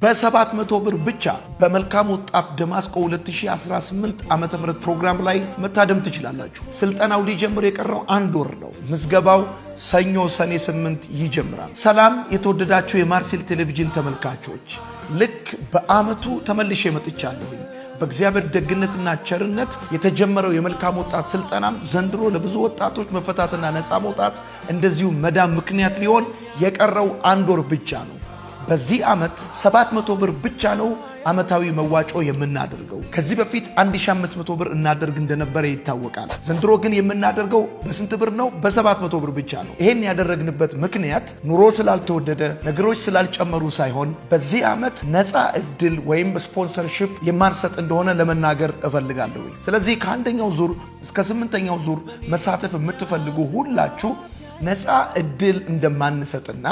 በ700 ብር ብቻ በመልካም ወጣት ደማስቆ 2018 ዓመተ ምህረት ፕሮግራም ላይ መታደም ትችላላችሁ። ስልጠናው ሊጀምር የቀረው 1 ወር ነው። ምዝገባው ሰኞ ሰኔ 8 ይጀምራል። ሰላም የተወደዳችሁ የማርሴል ቴሌቪዥን ተመልካቾች፣ ልክ በአመቱ ተመልሼ መጥቻለሁ። በእግዚአብሔር ደግነትና ቸርነት የተጀመረው የመልካም ወጣት ስልጠናም ዘንድሮ ለብዙ ወጣቶች መፈታትና ነፃ መውጣት እንደዚሁ መዳን ምክንያት ሊሆን የቀረው 1 ወር ብቻ ነው። በዚህ ዓመት 700 ብር ብቻ ነው ዓመታዊ መዋጮ የምናደርገው። ከዚህ በፊት 1500 ብር እናደርግ እንደነበረ ይታወቃል። ዘንድሮ ግን የምናደርገው በስንት ብር ነው? በ700 ብር ብቻ ነው። ይሄን ያደረግንበት ምክንያት ኑሮ ስላልተወደደ ነገሮች ስላልጨመሩ ሳይሆን በዚህ ዓመት ነፃ እድል ወይም ስፖንሰርሺፕ የማንሰጥ እንደሆነ ለመናገር እፈልጋለሁ። ስለዚህ ከአንደኛው ዙር እስከ 8ኛው ዙር መሳተፍ የምትፈልጉ ሁላችሁ ነፃ እድል እንደማንሰጥና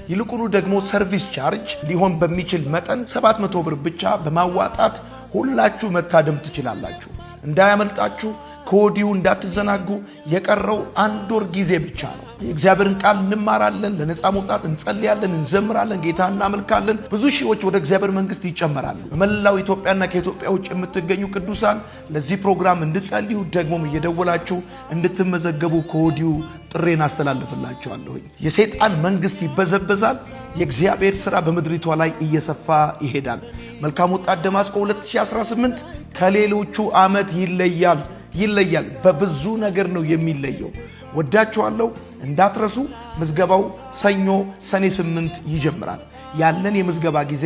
ይልቁኑ ደግሞ ሰርቪስ ቻርጅ ሊሆን በሚችል መጠን 700 ብር ብቻ በማዋጣት ሁላችሁ መታደም ትችላላችሁ። እንዳያመልጣችሁ፣ ከወዲሁ እንዳትዘናጉ። የቀረው 1 ወር ጊዜ ብቻ ነው። የእግዚአብሔርን ቃል እንማራለን፣ ለነፃ መውጣት እንጸልያለን፣ እንዘምራለን፣ ጌታ እናመልካለን። ብዙ ሺዎች ወደ እግዚአብሔር መንግስት ይጨመራሉ። በመላው ኢትዮጵያና ከኢትዮጵያ ውጭ የምትገኙ ቅዱሳን ለዚህ ፕሮግራም እንድጸልዩ ደግሞም እየደወላችሁ እንድትመዘገቡ ከወዲሁ ጥሬን አስተላልፍላችኋለሁ። የሰይጣን መንግስት ይበዘበዛል። የእግዚአብሔር ሥራ በምድሪቷ ላይ እየሰፋ ይሄዳል። መልካም ወጣት ደማስቆ 2018 ከሌሎቹ ዓመት ይለያል። በብዙ ነገር ነው የሚለየው። ወዳችኋለሁ። እንዳትረሱ። ምዝገባው ሰኞ ሰኔ 8 ይጀምራል። ያለን የምዝገባ ጊዜ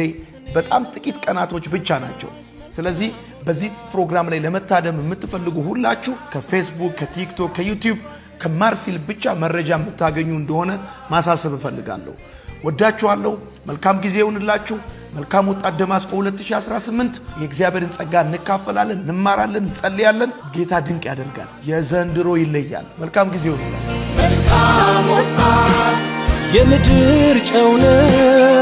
በጣም ጥቂት ቀናቶች ብቻ ናቸው። ስለዚህ በዚህ ፕሮግራም ላይ ለመታደም የምትፈልጉ ሁላችሁ ከፌስቡክ፣ ከቲክቶክ፣ ከዩቲዩብ ከማርሴል ብቻ መረጃ የምታገኙ እንደሆነ ማሳሰብ እፈልጋለሁ። ወዳችኋለሁ። መልካም ጊዜ ይሁንላችሁ። መልካም ወጣት ደማስቆ 2018 የእግዚአብሔርን ጸጋ እንካፈላለን፣ እንማራለን፣ እንጸልያለን። ጌታ ድንቅ ያደርጋል። የዘንድሮ ይለያል። መልካም ጊዜ ይሁንላችሁ። የምድር ጨው ነው